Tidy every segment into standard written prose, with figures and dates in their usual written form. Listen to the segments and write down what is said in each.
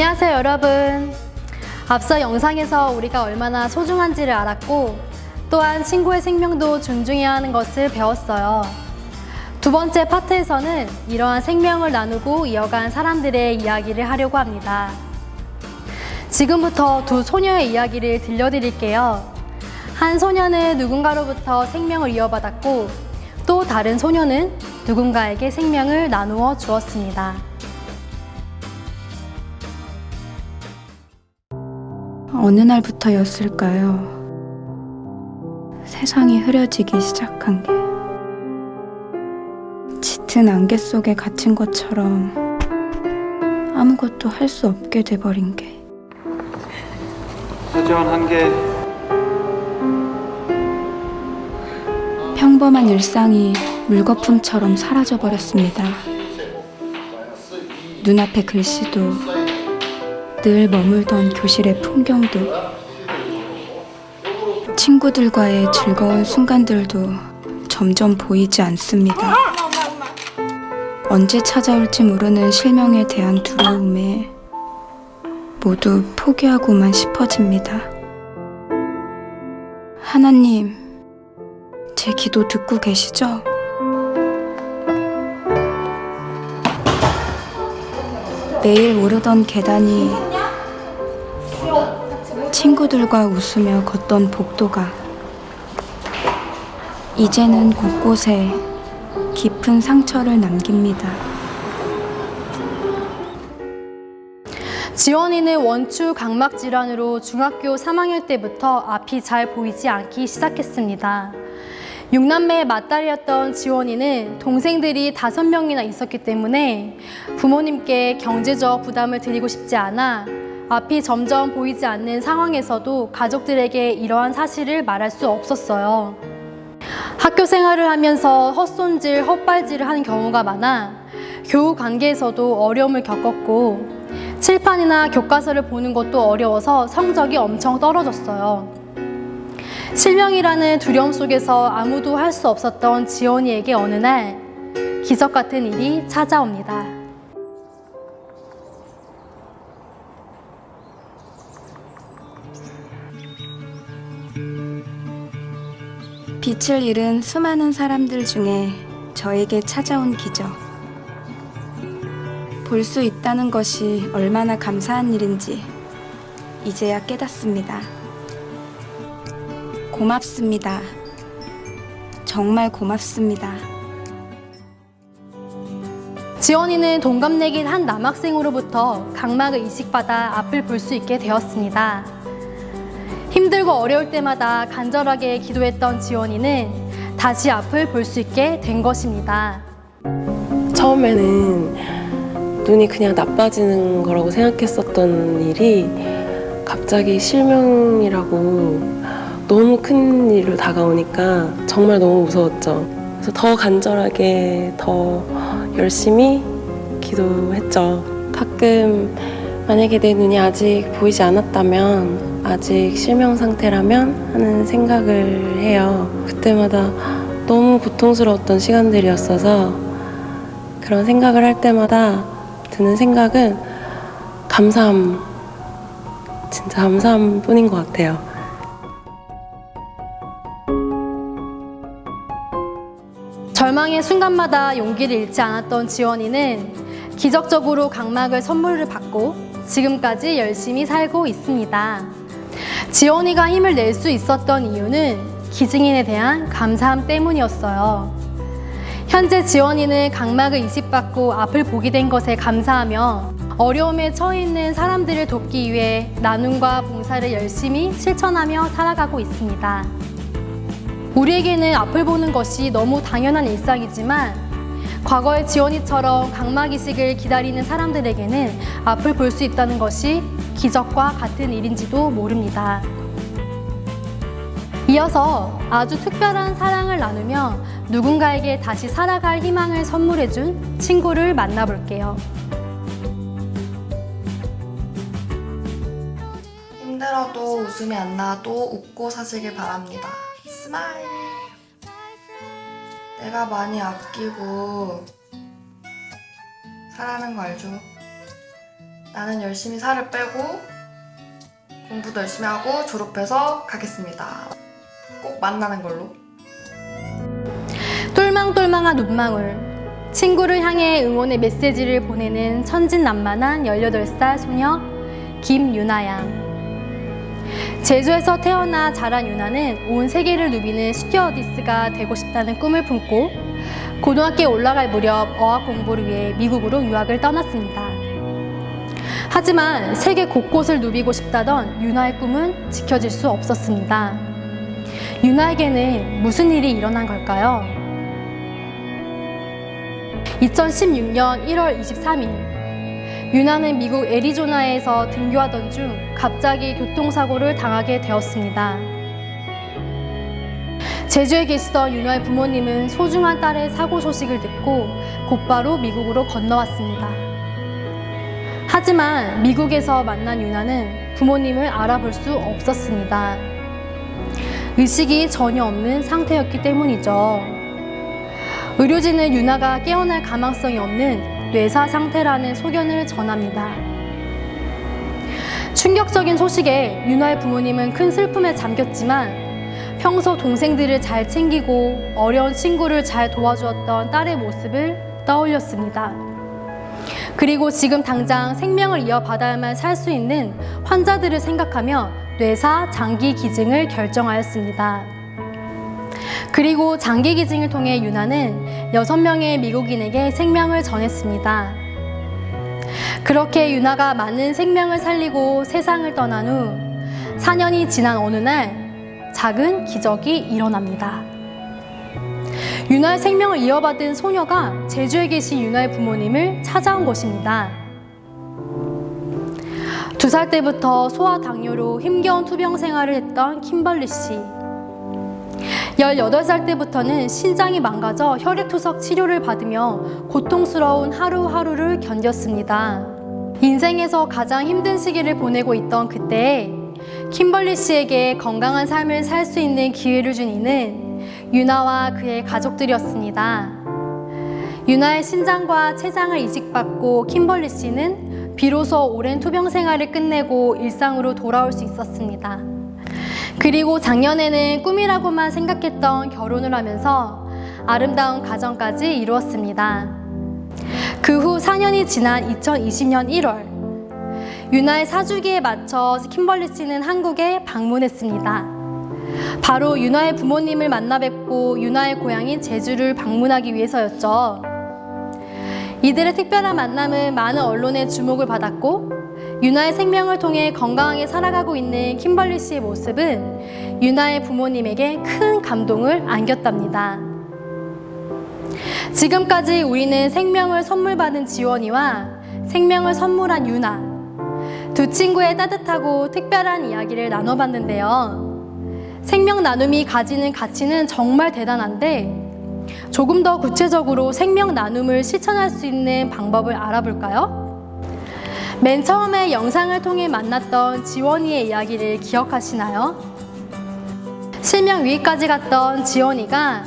안녕하세요 여러분. 앞서 영상에서 우리가 얼마나 소중한지를 알았고 또한 친구의 생명도 존중해야 하는 것을 배웠어요. 두 번째 파트에서는 이러한 생명을 나누고 이어간 사람들의 이야기를 하려고 합니다. 지금부터 두 소녀의 이야기를 들려드릴게요. 한 소녀는 누군가로부터 생명을 이어받았고 또 다른 소녀는 누군가에게 생명을 나누어 주었습니다. 어느 날부터였을까요? 세상이 흐려지기 시작한 게 짙은 안개 속에 갇힌 것처럼 아무것도 할 수 없게 돼버린 게 소지원 한 개. 평범한 일상이 물거품처럼 사라져버렸습니다. 눈앞의 글씨도 늘 머물던 교실의 풍경도 친구들과의 즐거운 순간들도 점점 보이지 않습니다. 언제 찾아올지 모르는 실명에 대한 두려움에 모두 포기하고만 싶어집니다. 하나님, 제 기도 듣고 계시죠? 매일 오르던 계단이 친구들과 웃으며 걷던 복도가 이제는 곳곳에 깊은 상처를 남깁니다. 지원이는 원추 각막 질환으로 중학교 3학년 때부터 앞이 잘 보이지 않기 시작했습니다. 6남매의 맏딸이었던 지원이는 동생들이 5명이나 있었기 때문에 부모님께 경제적 부담을 드리고 싶지 않아 앞이 점점 보이지 않는 상황에서도 가족들에게 이러한 사실을 말할 수 없었어요. 학교 생활을 하면서 헛손질, 헛발질을 하는 경우가 많아 교우 관계에서도 어려움을 겪었고 칠판이나 교과서를 보는 것도 어려워서 성적이 엄청 떨어졌어요. 실명이라는 두려움 속에서 아무도 할 수 없었던 지원이에게 어느 날 기적 같은 일이 찾아옵니다. 빛을 잃은 수많은 사람들 중에 저에게 찾아온 기적. 볼 수 있다는 것이 얼마나 감사한 일인지 이제야 깨닫습니다. 고맙습니다. 정말 고맙습니다. 지원이는 동갑내긴 한 남학생으로부터 각막을 이식받아 앞을 볼 수 있게 되었습니다. 힘들고 어려울 때마다 간절하게 기도했던 지원이는 다시 앞을 볼 수 있게 된 것입니다. 처음에는 눈이 그냥 나빠지는 거라고 생각했었던 일이 갑자기 실명이라고 너무 큰 일로 다가오니까 정말 너무 무서웠죠. 그래서 더 간절하게 더 열심히 기도했죠. 가끔 만약에 내 눈이 아직 보이지 않았다면, 아직 실명 상태라면 하는 생각을 해요. 그때마다 너무 고통스러웠던 시간들이었어서 그런 생각을 할 때마다 드는 생각은 감사함, 진짜 감사함 뿐인 것 같아요. 절망의 순간마다 용기를 잃지 않았던 지원이는 기적적으로 각막을 선물을 받고 지금까지 열심히 살고 있습니다. 지원이가 힘을 낼 수 있었던 이유는 기증인에 대한 감사함 때문이었어요. 현재 지원이는 각막을 이식받고 앞을 보게 된 것에 감사하며 어려움에 처해 있는 사람들을 돕기 위해 나눔과 봉사를 열심히 실천하며 살아가고 있습니다. 우리에게는 앞을 보는 것이 너무 당연한 일상이지만 과거의 지원이처럼 각막 이식을 기다리는 사람들에게는 앞을 볼 수 있다는 것이 기적과 같은 일인지도 모릅니다. 이어서 아주 특별한 사랑을 나누며 누군가에게 다시 살아갈 희망을 선물해준 친구를 만나볼게요. 힘들어도 웃음이 안 나도 웃고 사시길 바랍니다. 스마일. 내가 많이 아끼고 사랑하는 거 알죠? 나는 열심히 살을 빼고 공부도 열심히 하고 졸업해서 가겠습니다. 꼭 만나는 걸로. 똘망똘망한 눈망울. 친구를 향해 응원의 메시지를 보내는 천진난만한 18살 소녀 김유나양. 제주에서 태어나 자란 유나는 온 세계를 누비는 스튜어디스가 되고 싶다는 꿈을 품고 고등학교에 올라갈 무렵 어학 공부를 위해 미국으로 유학을 떠났습니다. 하지만 세계 곳곳을 누비고 싶다던 유나의 꿈은 지켜질 수 없었습니다. 유나에게는 무슨 일이 일어난 걸까요? 2016년 1월 23일 유나는 미국 애리조나에서 등교하던 중 갑자기 교통사고를 당하게 되었습니다. 제주에 계시던 유나의 부모님은 소중한 딸의 사고 소식을 듣고 곧바로 미국으로 건너왔습니다. 하지만 미국에서 만난 유나는 부모님을 알아볼 수 없었습니다. 의식이 전혀 없는 상태였기 때문이죠. 의료진은 유나가 깨어날 가망성이 없는 뇌사 상태라는 소견을 전합니다. 충격적인 소식에 유나의 부모님은 큰 슬픔에 잠겼지만 평소 동생들을 잘 챙기고 어려운 친구를 잘 도와주었던 딸의 모습을 떠올렸습니다. 그리고 지금 당장 생명을 이어받아야만 살 수 있는 환자들을 생각하며 뇌사 장기 기증을 결정하였습니다. 그리고 장기 기증을 통해 유나는 6명의 미국인에게 생명을 전했습니다. 그렇게 유나가 많은 생명을 살리고 세상을 떠난 후 4년이 지난 어느 날 작은 기적이 일어납니다. 유나의 생명을 이어받은 소녀가 제주에 계신 유나의 부모님을 찾아온 것입니다. 2살 때부터 소아 당뇨로 힘겨운 투병 생활을 했던 킴벌리 씨. 18살 때부터는 신장이 망가져 혈액투석 치료를 받으며 고통스러운 하루하루를 견뎠습니다. 인생에서 가장 힘든 시기를 보내고 있던 그때에 킴벌리 씨에게 건강한 삶을 살 수 있는 기회를 준 이는 유나와 그의 가족들이었습니다. 유나의 신장과 췌장을 이식받고 킴벌리 씨는 비로소 오랜 투병 생활을 끝내고 일상으로 돌아올 수 있었습니다. 그리고 작년에는 꿈이라고만 생각했던 결혼을 하면서 아름다운 가정까지 이루었습니다. 그 후 4년이 지난 2020년 1월 유나의 사주기에 맞춰 킴벌리 씨는 한국에 방문했습니다. 바로 유나의 부모님을 만나 뵙고 유나의 고향인 제주를 방문하기 위해서였죠. 이들의 특별한 만남은 많은 언론의 주목을 받았고 유나의 생명을 통해 건강하게 살아가고 있는 킴벌리 씨의 모습은 유나의 부모님에게 큰 감동을 안겼답니다. 지금까지 우리는 생명을 선물 받은 지원이와 생명을 선물한 유나, 두 친구의 따뜻하고 특별한 이야기를 나눠봤는데요. 생명 나눔이 가지는 가치는 정말 대단한데 조금 더 구체적으로 생명 나눔을 실천할 수 있는 방법을 알아볼까요? 맨 처음에 영상을 통해 만났던 지원이의 이야기를 기억하시나요? 실명 위기까지 갔던 지원이가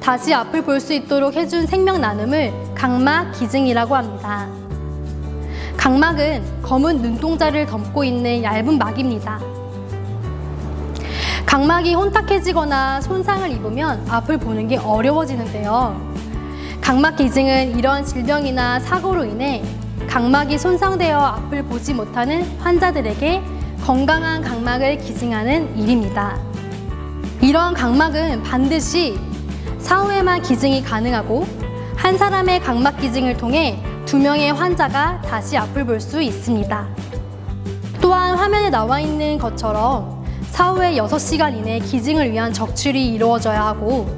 다시 앞을 볼 수 있도록 해준 생명 나눔을 각막 기증이라고 합니다. 각막은 검은 눈동자를 덮고 있는 얇은 막입니다. 각막이 혼탁해지거나 손상을 입으면 앞을 보는 게 어려워지는데요. 각막 기증은 이런 질병이나 사고로 인해 각막이 손상되어 앞을 보지 못하는 환자들에게 건강한 각막을 기증하는 일입니다. 이런 각막은 반드시 사후에만 기증이 가능하고 한 사람의 각막 기증을 통해 2명의 환자가 다시 앞을 볼 수 있습니다. 또한 화면에 나와 있는 것처럼 사후에 6시간 이내 기증을 위한 적출이 이루어져야 하고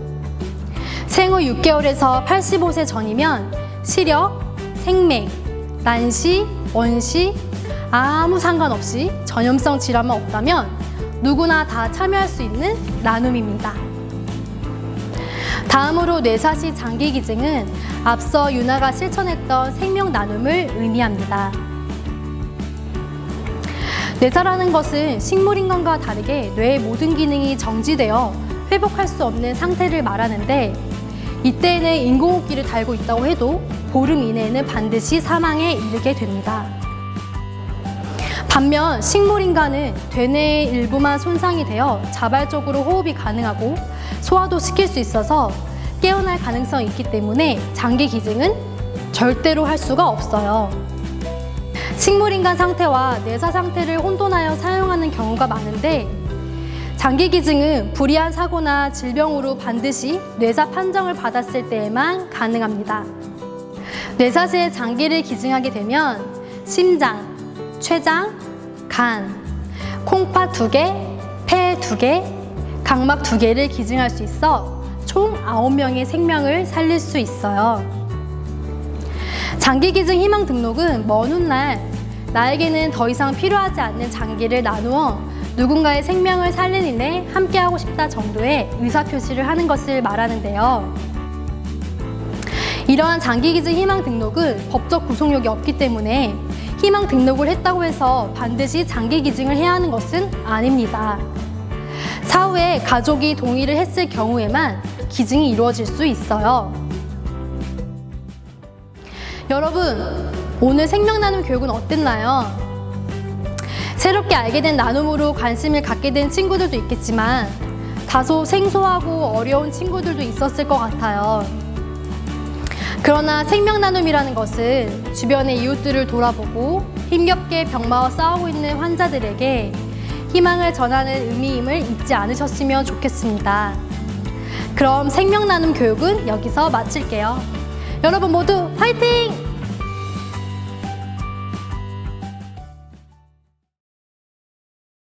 생후 6개월에서 85세 전이면 시력, 생맥, 난시, 원시, 아무 상관없이 전염성 질환만 없다면 누구나 다 참여할 수 있는 나눔입니다. 다음으로 뇌사시 장기 기증은 앞서 유나가 실천했던 생명 나눔을 의미합니다. 뇌사라는 것은 식물인간과 다르게 뇌의 모든 기능이 정지되어 회복할 수 없는 상태를 말하는데 이때에는 인공호흡기를 달고 있다고 해도 보름 이내에는 반드시 사망에 이르게 됩니다. 반면 식물인간은 되뇌의 일부만 손상이 되어 자발적으로 호흡이 가능하고 소화도 시킬 수 있어서 깨어날 가능성이 있기 때문에 장기 기증은 절대로 할 수가 없어요. 식물인간 상태와 뇌사 상태를 혼돈하여 사용하는 경우가 많은데 장기 기증은 불이한 사고나 질병으로 반드시 뇌사 판정을 받았을 때에만 가능합니다. 뇌사시에 장기를 기증하게 되면 심장, 췌장, 간, 콩팥 2개, 폐 2개, 각막 2개를 기증할 수 있어 총 9명의 생명을 살릴 수 있어요. 장기 기증 희망 등록은 먼 훗날 나에게는 더 이상 필요하지 않는 장기를 나누어 누군가의 생명을 살리는 데 함께하고 싶다 정도의 의사표시를 하는 것을 말하는데요. 이러한 장기 기증 희망 등록은 법적 구속력이 없기 때문에 희망 등록을 했다고 해서 반드시 장기 기증을 해야 하는 것은 아닙니다. 사후에 가족이 동의를 했을 경우에만 기증이 이루어질 수 있어요. 여러분, 오늘 생명나눔 교육은 어땠나요? 새롭게 알게 된 나눔으로 관심을 갖게 된 친구들도 있겠지만 다소 생소하고 어려운 친구들도 있었을 것 같아요. 그러나 생명나눔이라는 것은 주변의 이웃들을 돌아보고 힘겹게 병마와 싸우고 있는 환자들에게 희망을 전하는 의미임을 잊지 않으셨으면 좋겠습니다. 그럼 생명나눔 교육은 여기서 마칠게요. 여러분 모두 화이팅!